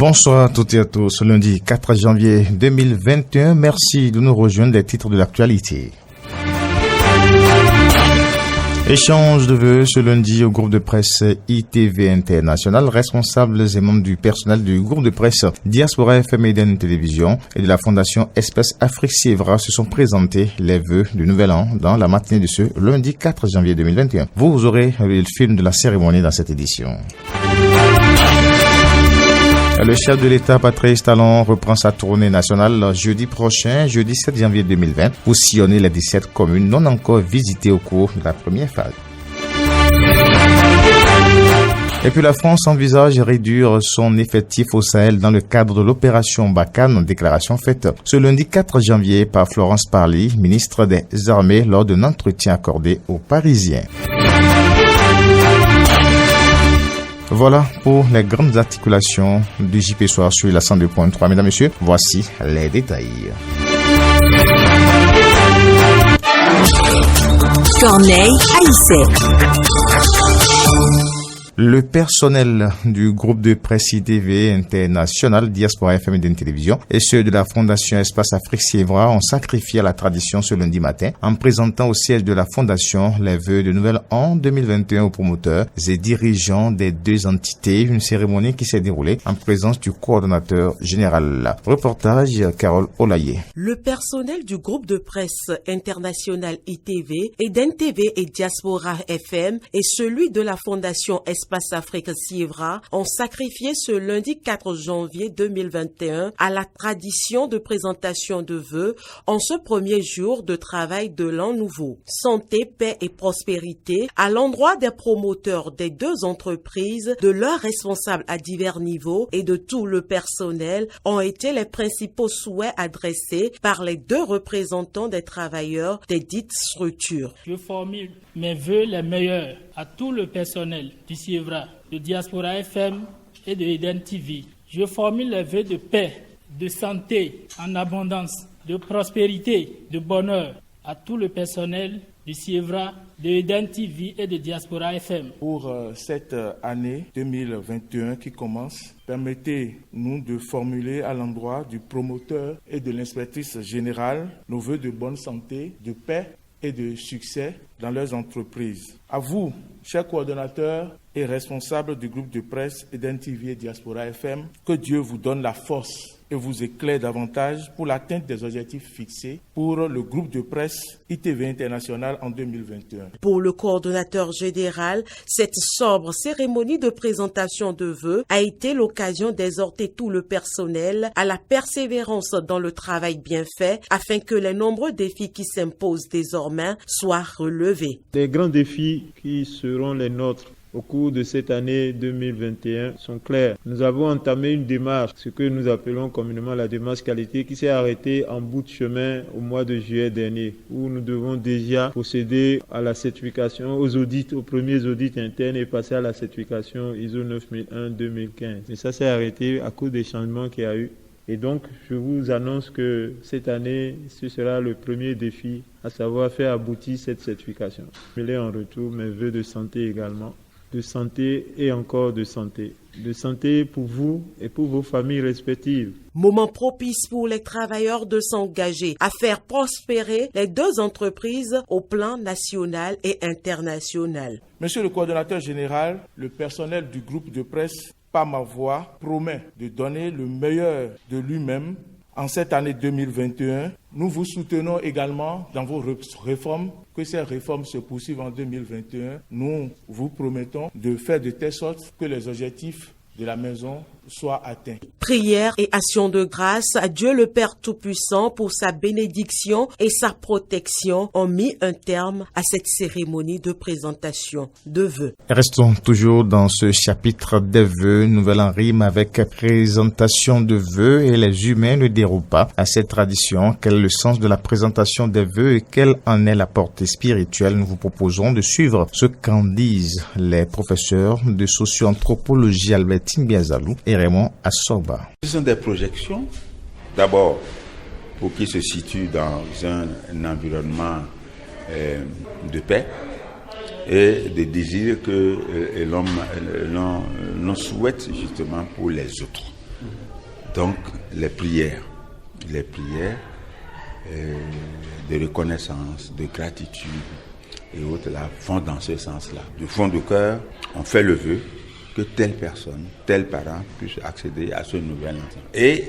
Bonsoir à toutes et à tous. Lundi 4 janvier 2021. Merci de nous rejoindre les titres de l'actualité. Échange de vœux ce lundi au groupe de presse ITV International. Responsables et membres du personnel du groupe de presse Diaspora FM et d'Eden Télévision et de la Fondation Espace Afrique Sievra se sont présentés les vœux du nouvel an dans la matinée de ce lundi 4 janvier 2021. Vous aurez le film de la cérémonie dans cette édition. Le chef de l'État, Patrice Talon, reprend sa tournée nationale jeudi prochain, jeudi 7 janvier 2020, pour sillonner les 17 communes non encore visitées au cours de la première phase. Et puis la France envisage réduire son effectif au Sahel dans le cadre de l'opération Barkhane, déclaration faite ce lundi 4 janvier par Florence Parly, ministre des Armées, lors d'un entretien accordé aux Parisiens. Voilà pour les grandes articulations du JP Soir sur la 102.3. Mesdames, Messieurs, voici les détails. Corneille Haïssé. Le personnel du groupe de presse ITV International, Diaspora FM et d'Eden Télévision et ceux de la Fondation Espace Afrique Sievra ont sacrifié à la tradition ce lundi matin en présentant au siège de la Fondation les vœux de nouvel an 2021 aux promoteurs et dirigeants des deux entités. Une cérémonie qui s'est déroulée en présence du coordonnateur général. Reportage Carole Olaye. Le personnel du groupe de presse international ITV, Eden TV et Diaspora FM et celui de la Fondation Espace Afrique Sievra ont sacrifié ce lundi 4 janvier 2021 à la tradition de présentation de vœux en ce premier jour de travail de l'an nouveau. Santé, paix et prospérité à l'endroit des promoteurs des deux entreprises, de leurs responsables à divers niveaux et de tout le personnel ont été les principaux souhaits adressés par les deux représentants des travailleurs des dites structures. Je formule mes vœux les meilleurs à tout le personnel du Sievra, de Diaspora FM et de Eden TV. Je formule les vœux de paix, de santé en abondance, de prospérité, de bonheur à tout le personnel du Sievra, de Eden TV et de Diaspora FM. Pour cette année 2021 qui commence, permettez-nous de formuler à l'endroit du promoteur et de l'inspectrice générale nos vœux de bonne santé, de paix et de succès dans leurs entreprises. À vous, chers coordonnateurs et responsables du groupe de presse Eden TV et Diaspora FM, que Dieu vous donne la force et vous éclaire davantage pour l'atteinte des objectifs fixés pour le groupe de presse ITV International en 2021. Pour le coordonnateur général, cette sobre cérémonie de présentation de vœux a été l'occasion d'exhorter tout le personnel à la persévérance dans le travail bien fait afin que les nombreux défis qui s'imposent désormais soient relevés. Les grands défis qui seront les nôtres au cours de cette année 2021 sont clairs. Nous avons entamé une démarche, ce que nous appelons communément la démarche qualité, qui s'est arrêtée en bout de chemin au mois de juillet dernier, où nous devons déjà procéder à la certification, aux audits, aux premiers audits internes et passer à la certification ISO 9001-2015. Et ça s'est arrêté à cause des changements qu'il y a eu. Et donc, je vous annonce que cette année, ce sera le premier défi, à savoir faire aboutir cette certification. Je mets en retour mes vœux de santé également. De santé et encore de santé. De santé pour vous et pour vos familles respectives. Moment propice pour les travailleurs de s'engager à faire prospérer les deux entreprises au plan national et international. Monsieur le coordonnateur général, le personnel du groupe de presse, par ma voix, promet de donner le meilleur de lui-même en cette année 2021. Nous vous soutenons également dans vos réformes, que ces réformes se poursuivent en 2021. Nous vous promettons de faire de telle sorte que les objectifs de la maison soient atteints. Prière et action de grâce à Dieu le Père Tout-Puissant pour sa bénédiction et sa protection ont mis un terme à cette cérémonie de présentation de vœux. Restons toujours dans ce chapitre des vœux. Nouvel en rime avec présentation de vœux et les humains ne déroulent pas à cette tradition. Quel est le sens de la présentation des vœux et quelle en est la portée spirituelle? Nous vous proposons de suivre ce qu'en disent les professeurs de socio-anthropologie Albertine Biazalou et Raymond Assoba. Ce sont des projections, d'abord pour qu'ils se situent dans un environnement de paix et de désir que l'homme souhaite justement pour les autres. Donc les prières de reconnaissance, de gratitude et autres là vont dans ce sens-là. Du fond du cœur, on fait le vœu que telle personne, tel parent puisse accéder à ce nouvel enfant. Et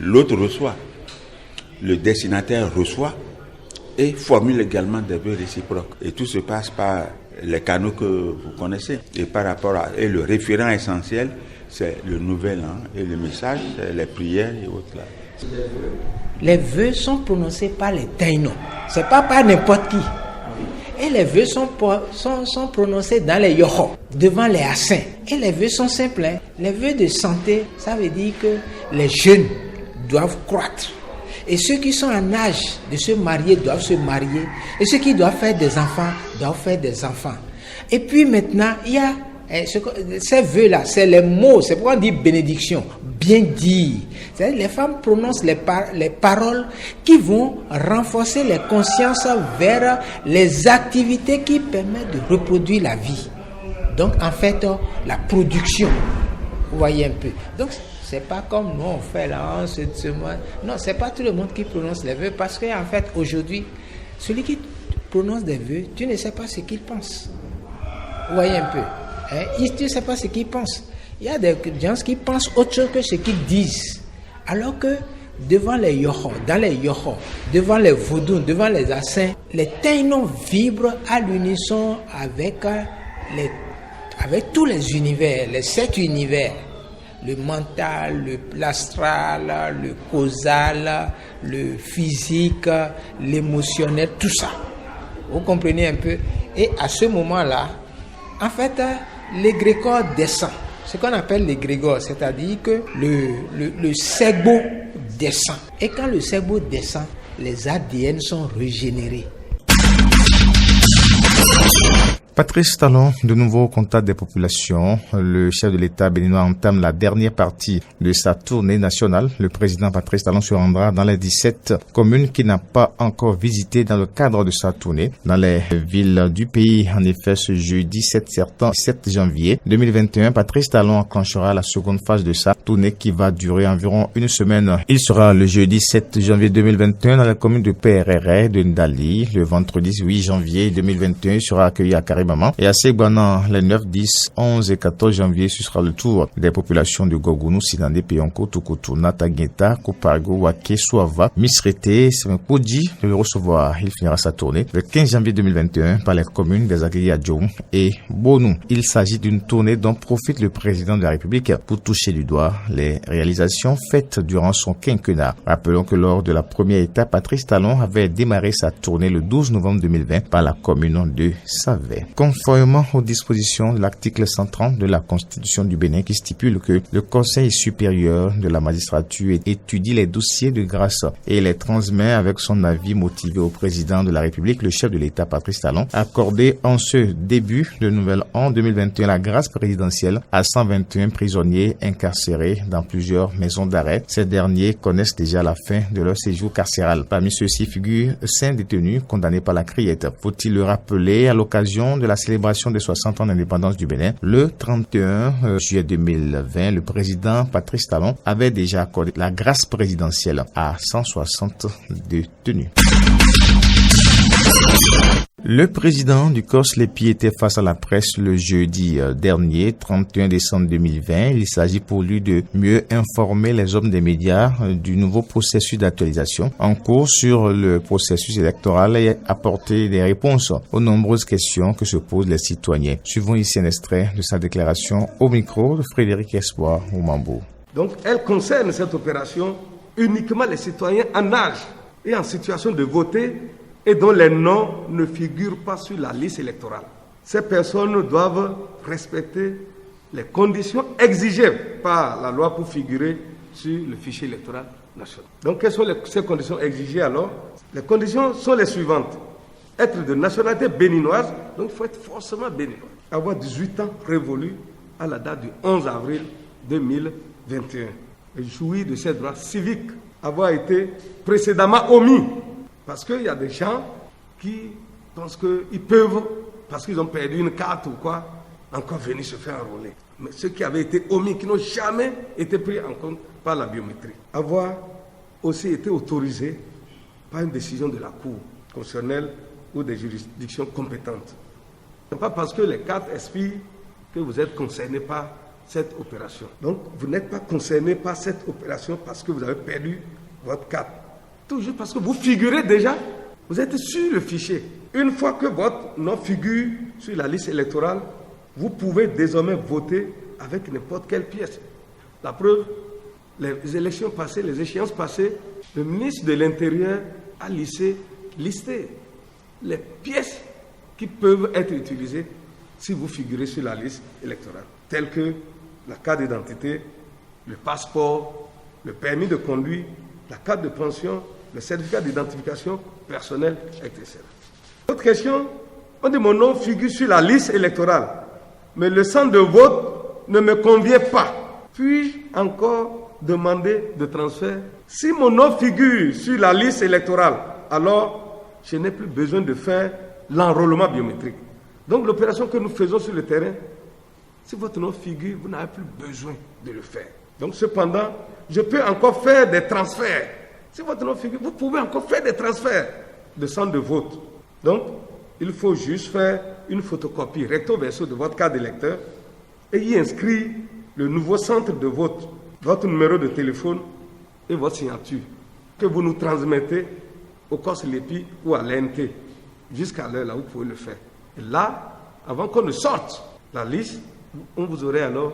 l'autre reçoit, le destinataire reçoit et formule également des vœux réciproques. Et tout se passe par les canaux que vous connaissez. Et par rapport à le référent essentiel, c'est le nouvel an et le message, c'est les prières et autres là. Les vœux sont prononcés par les taïnos. C'est pas par n'importe qui. Et les vœux sont prononcés dans les yohos, devant les assins. Et les vœux sont simples. Les vœux de santé, ça veut dire que les jeunes doivent croître. Et ceux qui sont en âge de se marier doivent se marier. Et ceux qui doivent faire des enfants doivent faire des enfants. Et puis maintenant, il y a ces vœux-là, c'est les mots, c'est pourquoi on dit bénédiction, bien dire. C'est-à-dire les femmes prononcent les paroles qui vont renforcer les consciences vers les activités qui permettent de reproduire la vie. Donc en fait, la production, vous voyez un peu. Donc c'est pas comme nous on fait là, non, c'est pas tout le monde qui prononce les vœux, parce qu'en fait aujourd'hui, celui qui prononce des vœux, tu ne sais pas ce qu'il pense. Vous voyez un peu. Tu ne sais pas ce qu'ils pensent. Il y a des gens qui pensent autre chose que ce qu'ils disent. Alors que devant les yohos, dans les yohos, devant les vaudous, devant les assins, les taïnos vibrent à l'unisson avec tous les univers, les 7 univers. Le mental, l'astral, le causal, le physique, l'émotionnel, tout ça. Vous comprenez un peu? Et à ce moment-là, en fait, l'égrégore descend. Ce qu'on appelle l'égrégore, c'est-à-dire que le cerveau descend. Et quand le cerveau descend, les ADN sont régénérés. Patrice Talon, de nouveau au contact des populations. Le chef de l'État béninois entame la dernière partie de sa tournée nationale. Le président Patrice Talon se rendra dans les 17 communes qu'il n'a pas encore visitées dans le cadre de sa tournée dans les villes du pays. En effet, ce jeudi 7 janvier 2021, Patrice Talon enclenchera la seconde phase de sa tournée qui va durer environ une semaine. Il sera le jeudi 7 janvier 2021 dans la commune de PRR de Ndali. Le vendredi 8 janvier 2021, il sera accueilli à Caribama. Et à Segbana, les 9, 10, 11 et 14 janvier, ce sera le tour des populations de Gogounou, Sinandé, Peyonko, Tukutu, Natageta, Kopargo, Wake, Souava, Misrete, Semekodi de le recevoir. Il finira sa tournée le 15 janvier 2021 par les communes des Agri Adjoum et Bonou. Il s'agit d'une tournée dont profite le président de la République pour toucher du doigt les réalisations faites durant son quinquennat. Rappelons que lors de la première étape, Patrice Talon avait démarré sa tournée le 12 novembre 2020 par la commune de Savet. Conformément aux dispositions de l'article 130 de la Constitution du Bénin qui stipule que le Conseil supérieur de la magistrature étudie les dossiers de grâce et les transmet avec son avis motivé au président de la République, le chef de l'État Patrice Talon a accordé en ce début de nouvel an 2021 la grâce présidentielle à 121 prisonniers incarcérés dans plusieurs maisons d'arrêt. Ces derniers connaissent déjà la fin de leur séjour carcéral. Parmi ceux-ci figurent 5 détenus condamnés par la criette. Faut-il le rappeler, à l'occasion de la célébration des 60 ans d'indépendance du Bénin, le 31 juillet 2020, le président Patrice Talon avait déjà accordé la grâce présidentielle à 160 détenus. Le président du COS Lépi était face à la presse le jeudi dernier, 31 décembre 2020. Il s'agit pour lui de mieux informer les hommes des médias du nouveau processus d'actualisation en cours sur le processus électoral et apporter des réponses aux nombreuses questions que se posent les citoyens. Suivons ici un extrait de sa déclaration au micro de Frédéric Espoir Oumambo. Donc elle concerne cette opération uniquement les citoyens en âge et en situation de voter et dont les noms ne figurent pas sur la liste électorale. Ces personnes doivent respecter les conditions exigées par la loi pour figurer sur le fichier électoral national. Donc, quelles sont ces conditions exigées alors? Les conditions sont les suivantes. Être de nationalité béninoise, donc il faut être forcément béninois. Avoir 18 ans révolus à la date du 11 avril 2021. Et jouir de ses droits civiques. Avoir été précédemment omis. Parce qu'il y a des gens qui pensent qu'ils peuvent, parce qu'ils ont perdu une carte ou quoi, encore venir se faire enrôler. Mais ceux qui avaient été omis, qui n'ont jamais été pris en compte par la biométrie. Avoir aussi été autorisé par une décision de la Cour constitutionnelle ou des juridictions compétentes. Ce n'est pas parce que les cartes expirent que vous êtes concerné par cette opération. Donc, vous n'êtes pas concerné par cette opération parce que vous avez perdu votre carte. Toujours parce que vous figurez déjà, vous êtes sur le fichier. Une fois que votre nom figure sur la liste électorale, vous pouvez désormais voter avec n'importe quelle pièce. La preuve, les élections passées, les échéances passées, le ministre de l'Intérieur a listé les pièces qui peuvent être utilisées si vous figurez sur la liste électorale, telles que la carte d'identité, le passeport, le permis de conduire, la carte de pension, le certificat d'identification personnelle, etc. Autre question, on dit mon nom figure sur la liste électorale, mais le centre de vote ne me convient pas. Puis-je encore demander de transfert? Si mon nom figure sur la liste électorale, alors je n'ai plus besoin de faire l'enrôlement biométrique. Donc l'opération que nous faisons sur le terrain, si votre nom figure, vous n'avez plus besoin de le faire. Donc cependant, je peux encore faire des transferts. Si votre nom figure, vous pouvez encore faire des transferts de centre de vote. Donc, il faut juste faire une photocopie recto verso de votre carte d'électeur et y inscrire le nouveau centre de vote, votre numéro de téléphone et votre signature que vous nous transmettez au COSLEPI ou à l'ENT. Jusqu'à l'heure là, vous pouvez le faire. Et là, avant qu'on ne sorte la liste, on vous aurait alors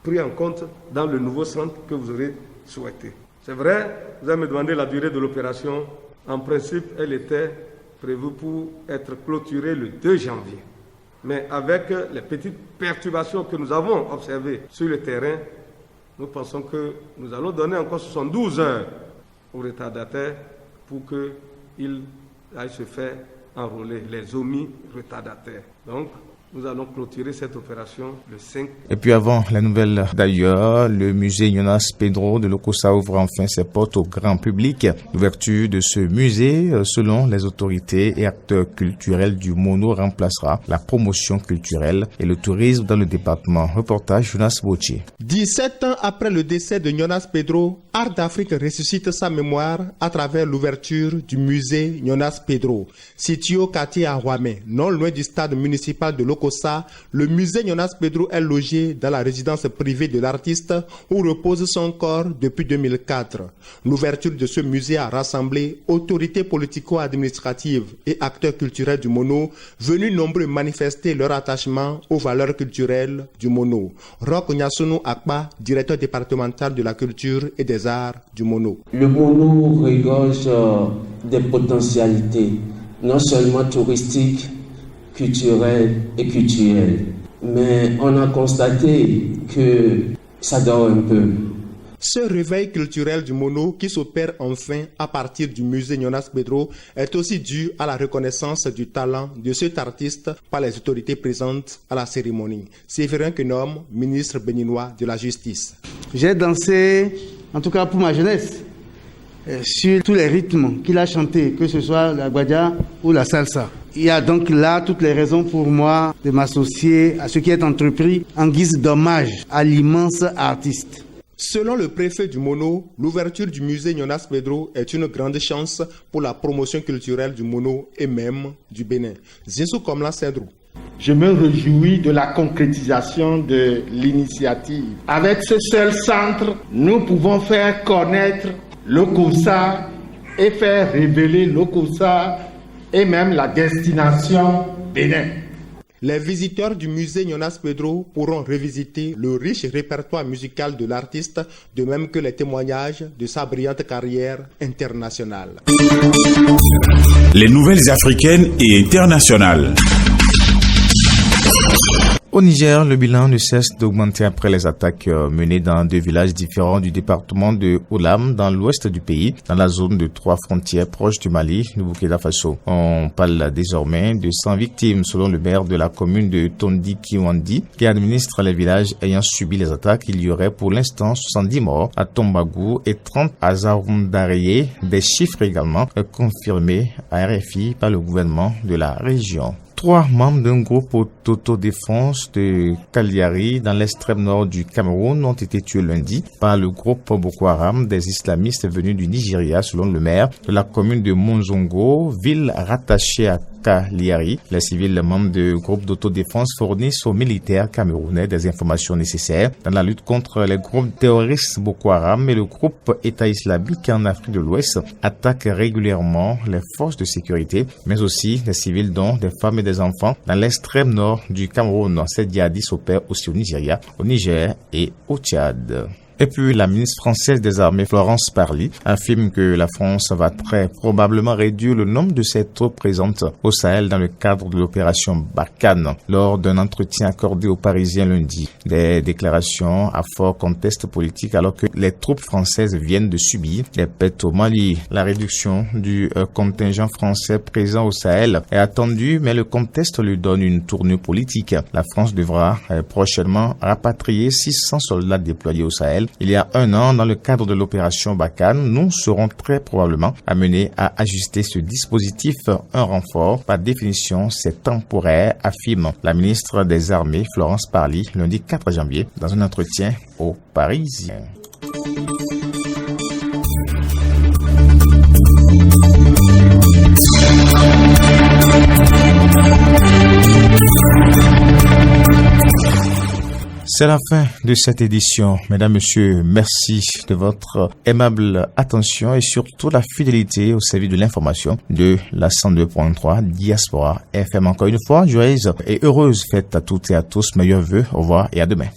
pris en compte dans le nouveau centre que vous aurez souhaité. C'est vrai, vous avez me demandé la durée de l'opération. En principe, elle était prévue pour être clôturée le 2 janvier. Mais avec les petites perturbations que nous avons observées sur le terrain, nous pensons que nous allons donner encore 72 heures aux retardataires pour qu'ils aillent se faire enrôler, les omis retardataires. Donc, nous allons clôturer cette opération le 5. Et puis avant la nouvelle d'ailleurs, le musée Jonas Pedro de Lokossa ouvre enfin ses portes au grand public. L'ouverture de ce musée, selon les autorités et acteurs culturels du Mono, remplacera la promotion culturelle et le tourisme dans le département. Reportage Jonas Bochi. 17 ans après le décès de Jonas Pedro, Art d'Afrique ressuscite sa mémoire à travers l'ouverture du musée Jonas Pedro. Situé au quartier Ahouamé, non loin du stade municipal de Lokossa, le musée Jonas Pedro est logé dans la résidence privée de l'artiste où repose son corps depuis 2004. L'ouverture de ce musée a rassemblé autorités politico-administratives et acteurs culturels du Mono, venus nombreux manifester leur attachement aux valeurs culturelles du Mono. Roch Nyasunu Akpa, directeur départemental de la culture et des arts du Mono. Le Mono regorge des potentialités, non seulement touristiques, culturelles et culturelles. Mais on a constaté que ça dort un peu. Ce réveil culturel du Mono qui s'opère enfin à partir du musée Jonas Pedro est aussi dû à la reconnaissance du talent de cet artiste par les autorités présentes à la cérémonie. Séverin Kenom, ministre béninois de la Justice. J'ai dansé, en tout cas pour ma jeunesse, sur tous les rythmes qu'il a chantés, que ce soit la guadia ou la salsa. Il y a donc là toutes les raisons pour moi de m'associer à ce qui est entrepris en guise d'hommage à l'immense artiste. Selon le préfet du Mono, l'ouverture du musée Jonas Pedro est une grande chance pour la promotion culturelle du Mono et même du Bénin. Zinsou Komla Cedrou. Je me réjouis de la concrétisation de l'initiative. Avec ce seul centre, nous pouvons faire connaître Lokossa et faire révéler Lokossa et même la destination Bénin. Les visiteurs du musée Jonas Pedro pourront revisiter le riche répertoire musical de l'artiste, de même que les témoignages de sa brillante carrière internationale. Les nouvelles africaines et internationales. Au Niger, le bilan ne cesse d'augmenter après les attaques menées dans 2 villages différents du département de Oulam, dans l'ouest du pays, dans la zone de 3 frontières proches du Mali, du Burkina Faso. On parle désormais de 100 victimes, selon le maire de la commune de Tondi Kiwandi, qui administre les villages ayant subi les attaques. Il y aurait pour l'instant 70 morts à Tombagou et 30 à Zaroundarie, des chiffres également confirmés à RFI par le gouvernement de la région. 3 membres d'un groupe d'autodéfense de Cagliari, dans l'extrême nord du Cameroun, ont été tués lundi par le groupe Boko Haram des islamistes venus du Nigeria, selon le maire de la commune de Monzongo, ville rattachée à Cagliari. Les civils membres du groupe d'autodéfense fournissent aux militaires camerounais des informations nécessaires dans la lutte contre les groupes terroristes Boko Haram, et le groupe État islamique en Afrique de l'Ouest attaque régulièrement les forces de sécurité, mais aussi des civils, dont des femmes et des enfants, dans l'extrême nord du Cameroun. Ces djihadistes opèrent aussi au Nigeria, au Niger et au Tchad. Et puis, la ministre française des Armées, Florence Parly, affirme que la France va très probablement réduire le nombre de ses troupes présentes au Sahel dans le cadre de l'opération Barkhane. Lors d'un entretien accordé aux Parisiens lundi, des déclarations à fort contexte politique alors que les troupes françaises viennent de subir des pertes au Mali. La réduction du contingent français présent au Sahel est attendue, mais le contexte lui donne une tournure politique. La France devra prochainement rapatrier 600 soldats déployés au Sahel. Il y a 1 an, dans le cadre de l'opération Barkhane, nous serons très probablement amenés à ajuster ce dispositif. Un renfort, par définition, c'est temporaire, affirme la ministre des Armées, Florence Parly, lundi 4 janvier, dans un entretien aux Parisiens. C'est la fin de cette édition. Mesdames, Messieurs, merci de votre aimable attention et surtout la fidélité au service de l'information de la 102.3 Diaspora FM. Encore une fois, joyeuse et heureuse fête à toutes et à tous. Meilleurs vœux. Au revoir et à demain.